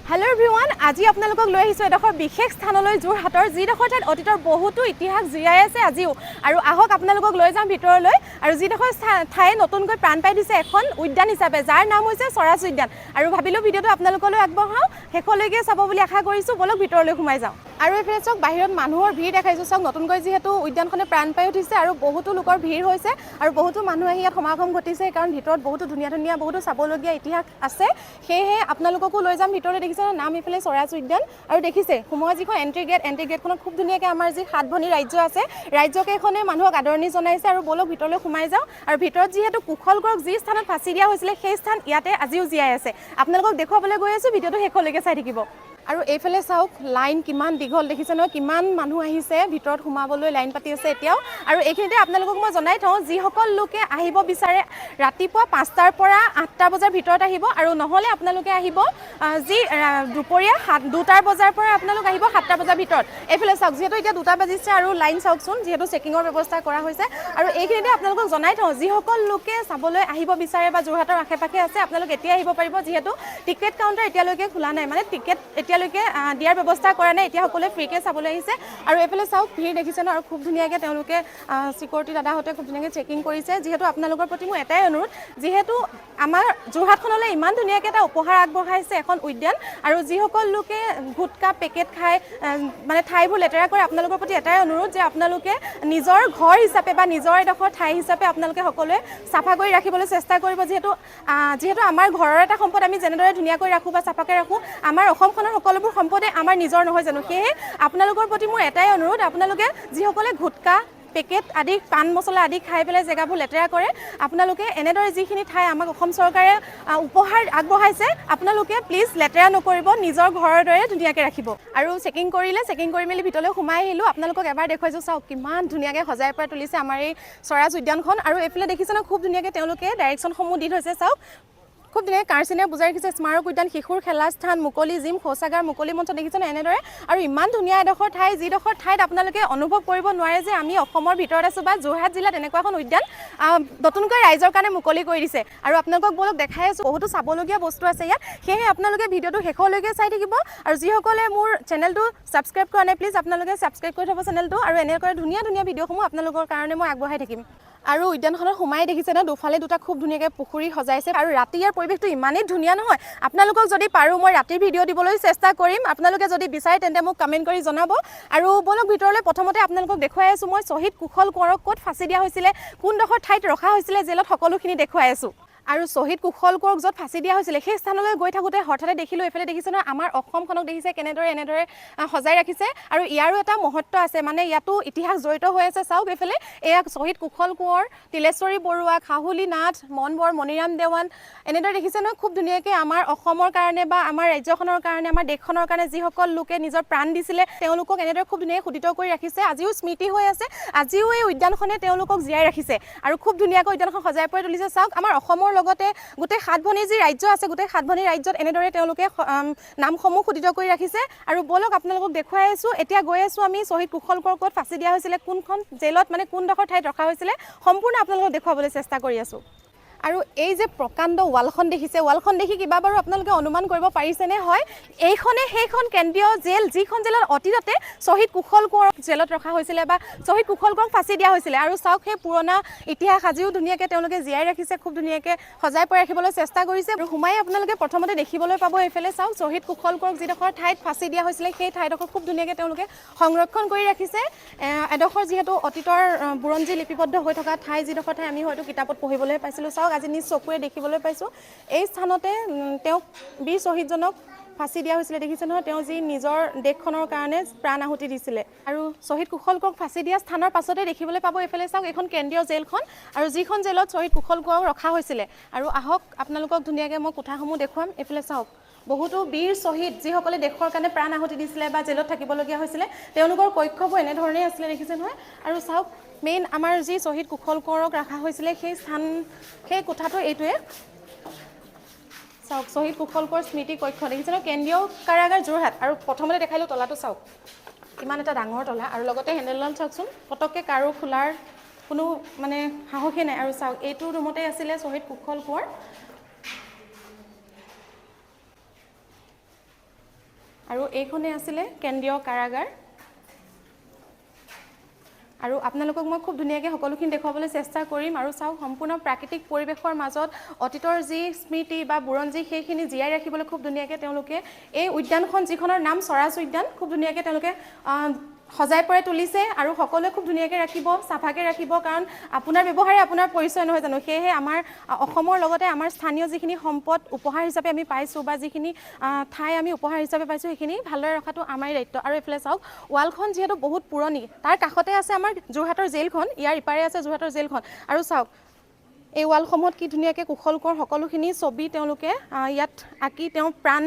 Hello everyone, আজি আপোনালোকক লৈ আহিছো এডখৰ বিশেষ স্থানলৈ যোৰহাটৰ যিডখৰ ঠাইত অতীতৰ বহুতো ইতিহাস জীয়াই আছে আজিও আৰু আহক আপোনালোকক লৈ যাম ভিতৰলৈ আৰু যিডখৰ ঠাই নতুনকৈ প্ৰাণ পাই দিছে এখন উদ্যান হিচাপে যাৰ নাম হৈছে স্বৰাজ উদ্যান আৰু ভাবিলো ভিডিওটো আপোনালোকলৈ আগবঢ়াও শেষলৈকে চাব বুলি আশা কৰিছো বলক ভিতৰলৈ সোমাই যাওঁ আৰু এফালে চাওক বাহিৰত মানুহৰ ভিৰ দেখাইছো চাওক নতুনকৈ যিহেতু উদ্যানখনে প্ৰাণ পাই উঠিছে আৰু বহুতো লোকৰ ভিৰ হৈছে আৰু বহুতো মানুহ আহি ইয়াত সমাগম ঘটিছে কাৰণ ভিতৰত বহুতো ধুনীয়া বহুতো চাবলগীয়া ইতিহাস আছে সেয়েহে আপোনালোককো লৈ যাম ভিতৰলৈ দেখিছে নাম ইফালে স্বৰাজ উদ্যান আৰু দেখিছে সোমোৱা যিখন এন্ট্ৰি গেটখনত খুব ধুনীয়াকৈ আমাৰ যি সাতভনী ৰাজ্য আছে ৰাজ্যকেইখনে মানুহক আদৰণি জনাইছে আৰু বলক ভিতৰলৈ সোমাই যাওঁ আৰু ভিতৰত যিহেতু কুশল গড়ক যি স্থানত ফাঁচি দিয়া হৈছিলে সেই স্থান ইয়াতে আজিও জীয়াই আছে আপোনালোকক দেখুৱাবলৈ গৈ আছো ভিডিওটো শেষলৈকে চাই থাকিব আৰু এইফালে চাওক লাইন কিমান দীঘল দেখিছে নহয় কিমান মানুহ আহিছে ভিতৰত সোমাবলৈ লাইন পাতি আছে এতিয়াও আৰু এইখিনিতে আপোনালোকক মই জনাই থওঁ যিসকল লোকে আহিব বিচাৰে ৰাতিপুৱা 5টাৰ পৰা 8টা বজাৰ ভিতৰত আহিব আৰু নহলে আপোনালোকে আহিব যি দুপৰীয়া 2টা বজাৰ পৰা আপোনালোক আহিব 7টা বজাৰ ভিতৰত এইফালে চাওক যিহেতু এতিয়া 2টা বাজিছে আৰু লাইন চাওকচোন যিহেতু চেকিঙৰ ব্যৱস্থা কৰা হৈছে আৰু এইখিনিতে আপোনালোকক জনাই থওঁ যিসকল লোকে চাবলৈ আহিব বিচাৰে বা যোৰহাটৰ আশে-পাশে আছে আপোনালোক এতিয়া আহিব পাৰিব যিহেতু টিকেট কাউণ্টাৰ এতিয়ালৈকে খোলা নাই মানে টিকেট এতিয়ালৈকে দিয়াৰ ব্যৱস্থা কৰা নাই এতিয়া সকলোৱে ফ্ৰীকে চাবলৈ আহিছে আৰু এইফালে চাওক ভিৰ দেখিছে ন আৰু খুব ধুনীয়াকৈ তেওঁলোকে সিকিউৰিটি দাদাহঁতে খুব ধুনীয়াকৈ চেকিং কৰিছে যিহেতু আপোনালোকৰ প্ৰতি মোৰ এটাই অনুৰোধ যিহেতু আমাৰ যোৰহাটখনলৈ ইমান ধুনীয়াকৈ এটা উপহাৰ আগবঢ়াইছে এখন উদ্যান আৰু যিসকল লোকে গুটকা পেকেট খায় মানে ঠাইবোৰ লেতেৰা কৰে আপোনালোকৰ প্ৰতি এটাই অনুৰোধ যে আপোনালোকে নিজৰ ঘৰ হিচাপে বা নিজৰ এডোখৰ ঠাই হিচাপে আপোনালোকে সকলোৱে চাফা কৰি ৰাখিবলৈ চেষ্টা কৰিব যিহেতু আমাৰ ঘৰৰ এটা সম্পদ আমি যেনেদৰে ধুনীয়াকৈ ৰাখোঁ বা চাফাকৈ ৰাখোঁ আমাৰ অসমখনৰ সকলোবোৰ সম্পদে আমাৰ নিজৰ নহয় জানো সেয়ে আপোনালোকৰ প্ৰতি মোৰ এটাই অনুৰোধ আপোনালোকে যিসকলে গুটকা পেকেট আদি পান মছলা আদি খাই পেলাই জেগাবোৰ লেতেৰা কৰে আপোনালোকে এনেদৰে যিখিনি ঠাই আমাক অসম চৰকাৰে উপহাৰ আগবঢ়াইছে আপোনালোকে প্লিজ লেতেৰা নকৰিব নিজৰ ঘৰৰ দৰে ধুনীয়াকৈ ৰাখিব আৰু চেকিং কৰি মেলি ভিতৰলৈ সোমাই আহিলোঁ আপোনালোকক এবাৰ দেখুৱাইছোঁ চাওক কিমান ধুনীয়াকৈ সজাই পৰাই তুলিছে আমাৰ এই স্বৰাজ উদ্যানখন আৰু এইফালে দেখিছে ন খুব ধুনীয়াকৈ তেওঁলোকে ডাইৰেকশ্যনসমূহ দি থৈছে চাওক খুব ধুনীয়াকৈ কাৰ্চিনে বুজাই ৰাখিছে স্মাৰক উদ্যান শিশুৰ খেলা স্থান মুকলি জিম শৌচাগাৰ মুকলি মঞ্চ দেখিছেনে এনেদৰে আৰু ইমান ধুনীয়া এডোখৰ ঠাই যিডোখৰ ঠাইত আপোনালোকে অনুভৱ কৰিব নোৱাৰে যে আমি অসমৰ ভিতৰত আছোঁ বা যোৰহাট জিলাত এনেকুৱা এখন উদ্যান নতুনকৈ ৰাইজৰ কাৰণে মুকলি কৰি দিছে আৰু আপোনালোকক বলক দেখাই আছোঁ বহুতো চাবলগীয়া বস্তু আছে ইয়াত সেয়েহে আপোনালোকে ভিডিঅ'টো শেষলৈকে চাই থাকিব আৰু যিসকলে মোৰ চেনেলটো ছাবস্ক্ৰাইব কৰা নাই প্লিজ আপোনালোকে ছাবস্ক্ৰাইব কৰি থ'ব চেনেলটো আৰু এনেকৈ ধুনীয়া ভিডিঅ'সমূহ আপোনালোকৰ কাৰণে মই আগবঢ়াই থাকিম আৰু উদ্যানখনত সোমাই দেখিছে ন দুফালে দুটা খুব ধুনীয়াকৈ পুখুৰী সজাইছে আৰু ৰাতি ইয়াৰ পৰিৱেশটো ইমানেই ধুনীয়া নহয় আপোনালোকক যদি পাৰোঁ মই ৰাতিৰ ভিডিঅ' দিবলৈ চেষ্টা কৰিম আপোনালোকে যদি বিচাৰে তেন্তে মোক কমেণ্ট কৰি জনাব আৰু বলক ভিতৰলৈ প্ৰথমতে আপোনালোকক দেখুৱাই আছোঁ মই শ্বহীদ কুশল কোঁৱৰক ক'ত ফাঁচি দিয়া হৈছিলে কোনডোখৰ ঠাইত ৰখা হৈছিলে জেলত সকলোখিনি দেখুৱাই আছোঁ আৰু শ্বহীদ কুশল কোঁৱৰক য'ত ফাঁচি দিয়া হৈছিলে সেই স্থানলৈ গৈ থাকোঁতে হঠাতে দেখিলোঁ এইফালে দেখিছে ন আমাৰ অসমখনক দেখিছে এনেদৰে সজাই ৰাখিছে আৰু ইয়াৰো এটা মহত্ব আছে মানে ইয়াতো ইতিহাস জড়িত হৈ আছে চাওক এইফালে এয়া শ্বহীদ কুশল কোঁৱৰ তিলেশ্বৰী বৰুৱা খাহুলি নাথ মনবৰ মণিৰাম দেৱান এনেদৰে দেখিছে ন খুব ধুনীয়াকৈ আমাৰ অসমৰ কাৰণে বা আমাৰ ৰাজ্যখনৰ কাৰণে আমাৰ দেশখনৰ কাৰণে যিসকল লোকে নিজৰ প্ৰাণ দিছিলে তেওঁলোকক এনেদৰে খুব ধুনীয়াকৈ খোদিত কৰি ৰাখিছে আজিও স্মৃতি হৈ আছে আজিও এই উদ্যানখনে তেওঁলোকক জীয়াই ৰাখিছে আৰু খুব ধুনীয়াকৈ উদ্যানখন সজাই পৰাই তুলিছে চাওক আমাৰ অসমৰ লগতে গোটেই সাতভনী যি ৰাজ্য আছে গোটেই সাতভনী ৰাজ্যত এনেদৰে তেওঁলোকে নামসমূহ খোদিত কৰি ৰাখিছে আৰু বলক আপোনালোকক দেখুৱাই আছোঁ এতিয়া গৈ আছোঁ আমি শ্বহীদ কুশল কোঁৱৰক ক'ত ফাঁচি দিয়া হৈছিলে কোনখন জেলত মানে কোনডোখৰ ঠাইত ৰখা হৈছিলে সম্পূৰ্ণ আপোনালোকক দেখুৱাবলৈ চেষ্টা কৰি আছোঁ আৰু এই যে প্ৰকাণ্ড ৱালখন দেখিছে ৱালখন দেখি কিবা বাৰু আপোনালোকে অনুমান কৰিব পাৰিছেনে হয় এইখনে সেইখন কেন্দ্ৰীয় জেল যিখন জেলত অতীততে শ্বহীদ কুশল কোঁৱৰক জেলত ৰখা হৈছিলে বা শ্বহীদ কুশল কোঁৱৰক ফাঁচি দিয়া হৈছিলে আৰু চাওক সেই পুৰণা ইতিহাস আজিও ধুনীয়াকৈ তেওঁলোকে জীয়াই ৰাখিছে খুব ধুনীয়াকৈ সজাই পৰাই ৰাখিবলৈ চেষ্টা কৰিছে আৰু সোমাই আপোনালোকে প্ৰথমতে দেখিবলৈ পাব এইফালে চাওক শ্বহীদ কুশল কোঁৱৰক যিডোখৰ ঠাইত ফাঁচি দিয়া হৈছিলে সেই ঠাইডোখৰ খুব ধুনীয়াকৈ তেওঁলোকে সংৰক্ষণ কৰি ৰাখিছে এডোখৰ যিহেতু অতীতৰ বুৰঞ্জী লিপিবদ্ধ হৈ থকা ঠাই যিডোখৰ ঠাই আমি হয়তো কিতাপত পঢ়িবলৈ পাইছিলোঁ চাওক আজি নিজ চকুৰে দেখিবলৈ পাইছোঁ এই স্থানতে তেওঁক বীৰ শ্বহীদজনক ফাঁচি দিয়া হৈছিলে দেখিছে নহয় তেওঁ যি নিজৰ দেশখনৰ কাৰণে প্ৰাণ আহুতি দিছিলে আৰু শ্বহীদ কুশল কোঁৱৰক ফাঁচি দিয়া স্থানৰ পাছতে দেখিবলৈ পাব এইফালে চাওক এইখন কেন্দ্ৰীয় জেলখন আৰু যিখন জেলত শ্বহীদ কুশল কোঁৱৰক ৰখা হৈছিলে আৰু আহক আপোনালোকক ধুনীয়াকৈ মই কোঠাসমূহ দেখুৱাম এইফালে চাওক বহুতো বীৰ শ্বহীদ যিসকলে দেশৰ কাৰণে প্ৰাণ আহুতি দিছিলে বা জেলত থাকিবলগীয়া হৈছিলে তেওঁলোকৰ কক্ষবোৰ এনেধৰণেই আছিলে দেখিছে নহয় আৰু চাওক মেইন আমাৰ যি শ্বহীদ কুশল কোঁৱৰক ৰখা হৈছিলে সেই কোঠাটো এইটোৱে চাওক শ্বহীদ কুশল কোঁৱৰ স্মৃতি কক্ষ দেখিছে ন কেন্দ্ৰীয় কাৰাগাৰ যোৰহাট আৰু প্ৰথমতে দেখালোঁ তলাটো চাওক ইমান এটা ডাঙৰ তলা আৰু লগতে হেণ্ডেলডাল চাওকচোন পটককৈ কাৰো খোলাৰ কোনো মানে সাহসেই নাই আৰু চাওক এইটো ৰুমতে আছিলে শ্বহীদ কুশল কোঁৱৰ আৰু এইখনে আছিলে কেন্দ্ৰীয় কাৰাগাৰ আৰু আপোনালোকক মই খুব ধুনীয়াকৈ সকলোখিনি দেখুৱাবলৈ চেষ্টা কৰিম আৰু চাওক সম্পূৰ্ণ প্ৰাকৃতিক পৰিৱেশৰ মাজত অতীতৰ যি স্মৃতি বা বুৰঞ্জী সেইখিনি জীয়াই ৰাখিবলৈ খুব ধুনীয়াকৈ তেওঁলোকে এই উদ্যানখন যিখনৰ নাম স্বৰাজ উদ্যান খুব ধুনীয়াকৈ তেওঁলোকে সজাই পৰাই তুলিছে আৰু সকলোৱে খুব ধুনীয়াকৈ ৰাখিব চাফাকৈ ৰাখিব কাৰণ আপোনাৰ ব্যৱহাৰে আপোনাৰ পৰিচয় নহয় জানো সেয়েহে আমাৰ অসমৰ লগতে আমাৰ স্থানীয় যিখিনি সম্পদ উপহাৰ হিচাপে আমি পাইছোঁ বা যিখিনি ঠাই আমি উপহাৰ হিচাপে পাইছোঁ সেইখিনি ভালদৰে ৰখাটো আমাৰে দায়িত্ব আৰু এইফালে চাওক ৱালখন যিহেতু বহুত পুৰণি তাৰ কাষতে আছে আমাৰ যোৰহাটৰ জেলখন ইয়াৰ ইপাৰে আছে যোৰহাটৰ জেলখন আৰু চাওক এই ৱালসমূহত কি ধুনীয়াকৈ কুশলকৰ সকলোখিনি ছবি তেওঁলোকে ইয়াত আঁকি তেওঁ প্ৰাণ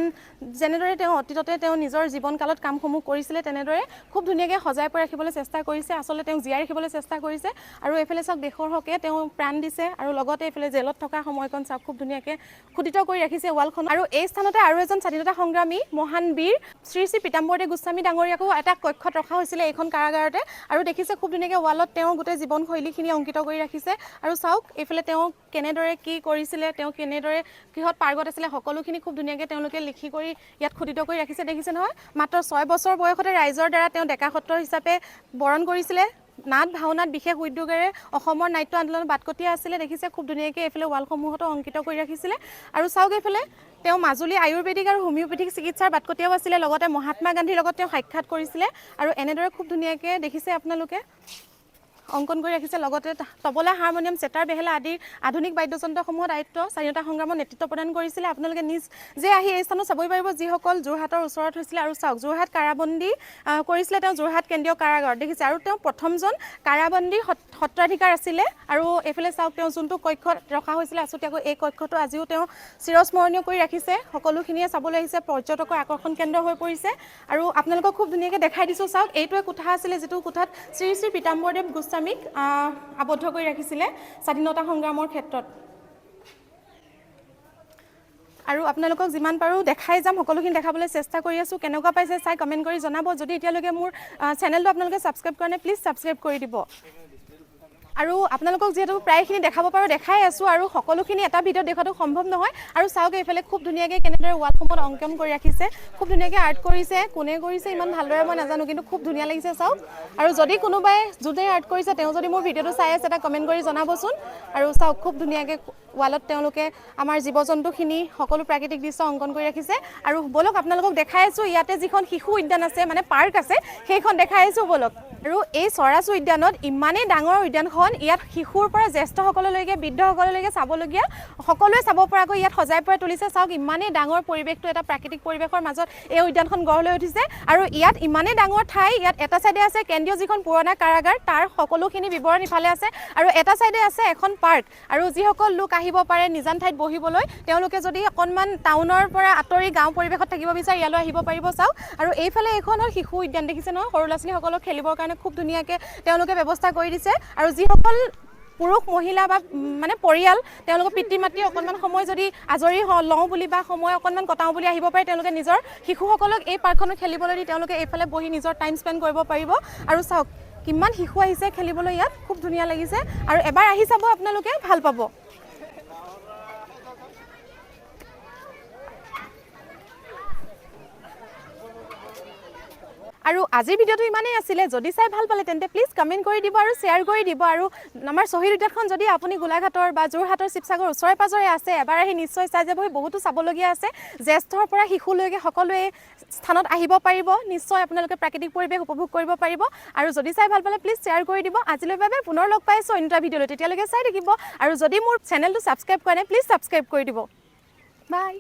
যেনেদৰে তেওঁ অতীততে তেওঁ নিজৰ জীৱনকালত কামসমূহ কৰিছিলে তেনেদৰে খুব ধুনীয়াকৈ সজাই পৰাই ৰাখিবলৈ চেষ্টা কৰিছে আচলতে তেওঁ জীয়াই ৰাখিবলৈ চেষ্টা কৰিছে আৰু এইফালে চাওক দেশৰ হকে তেওঁ প্ৰাণ দিছে আৰু লগতে এইফালে জেলত থকা সময়কণ চাওক খুব ধুনীয়াকৈ খোদিত কৰি ৰাখিছে ৱালখন আৰু এই স্থানতে আৰু এজন স্বাধীনতা সংগ্ৰামী মহান বীৰ শ্ৰী শ্ৰী পীতাম্বৰদেৱ গোস্বামী ডাঙৰীয়াকো এটা কক্ষত ৰখা হৈছিলে এইখন কাৰাগাৰতে আৰু দেখিছে খুব ধুনীয়াকৈ ৱালত তেওঁ গোটেই জীৱনশৈলীখিনি অংকিত কৰি ৰাখিছে আৰু চাওক এইফালে তেওঁ কেনেদৰে কি কৰিছিলে তেওঁ কেনেদৰে কিহত পাৰ্গত আছিলে সকলোখিনি খুব ধুনীয়াকৈ তেওঁলোকে লিখি কৰি ইয়াত খোদিত কৰি ৰাখিছে দেখিছে নহয় মাত্ৰ 6 বছৰ বয়সতে ৰাইজৰ দ্বাৰা তেওঁ ডেকা সত্ৰ হিচাপে বৰণ কৰিছিলে নাট ভাওনাত বিশেষ উদ্যোগেৰে অসমৰ নাট্য আন্দোলন বাটকটীয়া আছিলে দেখিছে খুব ধুনীয়াকৈ এইফালে ৱালসমূহতো অংকিত কৰি ৰাখিছিলে আৰু চাওক এইফালে তেওঁ মাজুলী আয়ুৰ্বেদিক আৰু হোমিওপেথিক চিকিৎসাৰ বাটকটীয়াও আছিলে লগতে মহাত্মা গান্ধীৰ লগত তেওঁ সাক্ষাৎ কৰিছিলে আৰু এনেদৰে খুব ধুনীয়াকৈ দেখিছে আপোনালোকে অংকন কৰি ৰাখিছে লগতে তবলা হাৰমনিয়াম চেতাৰ বেহেলা আদিৰ আধুনিক বাদ্যযন্ত্ৰসমূহৰ দায়িত্ব স্বাধীনতা সংগ্ৰামত নেতৃত্ব প্ৰদান কৰিছিলে আপোনালোকে নিজে আহি এই স্থানত চাবই পাৰিব যিসকল যোৰহাটৰ ওচৰত হৈছিলে আৰু চাওক যোৰহাট কাৰাবন্দী কৰিছিলে তেওঁ যোৰহাট কেন্দ্ৰীয় কাৰাগাৰ দেখিছে আৰু তেওঁ প্ৰথমজন কাৰাবন্দী সত্ৰাধিকাৰ আছিলে আৰু এইফালে চাওক তেওঁ যোনটো কক্ষত ৰখা হৈছিলে আছুতীয়াকৈ এই কক্ষটো আজিও তেওঁ চিৰস্মৰণীয় কৰি ৰাখিছে সকলোখিনিয়ে চাবলৈ আহিছে পৰ্যটকৰ আকৰ্ষণ কেন্দ্ৰ হৈ পৰিছে আৰু আপোনালোকক খুব ধুনীয়াকৈ দেখাই দিছোঁ চাওক এইটোৱে কোঠা আছিলে যিটো কোঠাত শ্ৰী শ্ৰী পীতাম্বৰদেৱ গোস্বামীক আবদ্ধ কৰি ৰাখিছিলে স্বাধীনতা সংগ্ৰামৰ ক্ষেত্ৰত আৰু আপোনালোকক যিমান পাৰোঁ দেখাই যাম সকলোখিনি দেখাবলৈ চেষ্টা কৰি আছোঁ কেনেকুৱা পাইছে চাই কমেণ্ট কৰি জনাব যদি এতিয়ালৈকে মোৰ চেনেলটো আপোনালোকে ছাবস্ক্ৰাইব কৰা নাই প্লিজ ছাবস্ক্ৰাইব কৰি দিব আৰু আপোনালোকক যেহেতু প্ৰায়খিনি দেখাব পাৰোঁ দেখাই আছোঁ আৰু সকলোখিনি এটা ভিডিঅ'ত দেখাটো সম্ভৱ নহয় আৰু চাওক এইফালে খুব ধুনীয়াকৈ কেনেদৰে ৱালসমূহত অংকন কৰি ৰাখিছে খুব ধুনীয়াকৈ আৰ্ট কৰিছে কোনে কৰিছে ইমান ভালদৰে মই নাজানো কিন্তু খুব ধুনীয়া লাগিছে চাওক আৰু যদি কোনোবাই যোনে আৰ্ট কৰিছে তেওঁ যদি মোৰ ভিডিঅ'টো চাই আছে এটা কমেণ্ট কৰি জনাবচোন আৰু চাওক খুব ধুনীয়াকৈ ৱালত তেওঁলোকে আমাৰ জীৱ জন্তুখিনি সকলো প্ৰাকৃতিক দৃশ্য অংকন কৰি ৰাখিছে আৰু বলক আপোনালোকক দেখাই আছোঁ ইয়াতে যিখন শিশু উদ্যান আছে মানে পাৰ্ক আছে সেইখন দেখাই আছোঁ বলক আৰু এই স্বৰাজ উদ্যানত ইমানেই ডাঙৰ উদ্যানখন ইয়াত শিশুৰ পৰা জ্যেষ্ঠসকললৈকে বৃদ্ধসকললৈকে চাবলগীয়া সকলোৱে চাব পৰাকৈ ইয়াত সজাই পৰাই তুলিছে চাওক ইমানেই ডাঙৰ পৰিৱেশটো এটা প্ৰাকৃতিক পৰিৱেশৰ মাজত এই উদ্যানখন গঢ় লৈ উঠিছে আৰু ইয়াত ইমানেই ডাঙৰ ঠাই ইয়াত এটা চাইডে আছে কেন্দ্ৰীয় যিখন পুৰণা কাৰাগাৰ তাৰ সকলোখিনি বিৱৰণ ইফালে আছে আৰু এটা চাইডে আছে এখন পাৰ্ক আৰু যিসকল লোক আহিব পাৰে নিজান ঠাইত বহিবলৈ তেওঁলোকে যদি অকণমান টাউনৰ পৰা আঁতৰি গাঁও পৰিৱেশত থাকিব বিচাৰে ইয়ালৈ আহিব পাৰিব চাওক আৰু এইফালে এইখনৰ শিশু উদ্যান দেখিছে নহয় সৰু ল'ৰা ছোৱালীসকলক খেলিবৰ কাৰণে খুব ধুনীয়াকৈ তেওঁলোকে ব্যৱস্থা কৰি দিছে আৰু যিসকল পুৰুষ মহিলা বা মানে পৰিয়াল তেওঁলোকৰ পিতৃ মাতৃ অকণমান সময় যদি আজৰি লওঁ বুলি বা সময় অকণমান কটাওঁ বুলি আহিব পাৰে তেওঁলোকে নিজৰ শিশুসকলক এই পাৰ্কখনত খেলিবলৈ দি তেওঁলোকে এইফালে বহি নিজৰ টাইম স্পেণ্ড কৰিব পাৰিব আৰু চাওক কিমান শিশু আহিছে খেলিবলৈ ইয়াত খুব ধুনীয়া লাগিছে আৰু এবাৰ আহি চাব আপোনালোকে ভাল পাব আৰু আজিৰ ভিডিঅ'টো ইমানেই আছিলে যদি চাই ভাল পালে তেন্তে প্লিজ কমেণ্ট কৰি দিব আৰু শ্বেয়াৰ কৰি দিব আৰু আমাৰ শ্বহীদ উদ্যানখন যদি আপুনি গোলাঘাটৰ বা যোৰহাটৰ শিৱসাগৰ ওচৰে পাজৰে আছে এবাৰ আহি নিশ্চয় চাই যাবহি বহুতো চাবলগীয়া আছে জ্যেষ্ঠৰ পৰা শিশুলৈকে সকলোৱে স্থানত আহিব পাৰিব নিশ্চয় আপোনালোকে প্ৰাকৃতিক পৰিৱেশ উপভোগ কৰিব পাৰিব আৰু যদি চাই ভাল পালে প্লিজ শ্বেয়াৰ কৰি দিব আজিলৈ বাবে পুনৰ লগ পাইছোঁ অন্য এটা ভিডিঅ'লৈ তেতিয়ালৈকে চাই থাকিব আৰু যদি মোৰ চেনেলটো ছাবস্ক্ৰাইব কৰা নাই প্লিজ ছাবস্ক্ৰাইব কৰি দিব বাই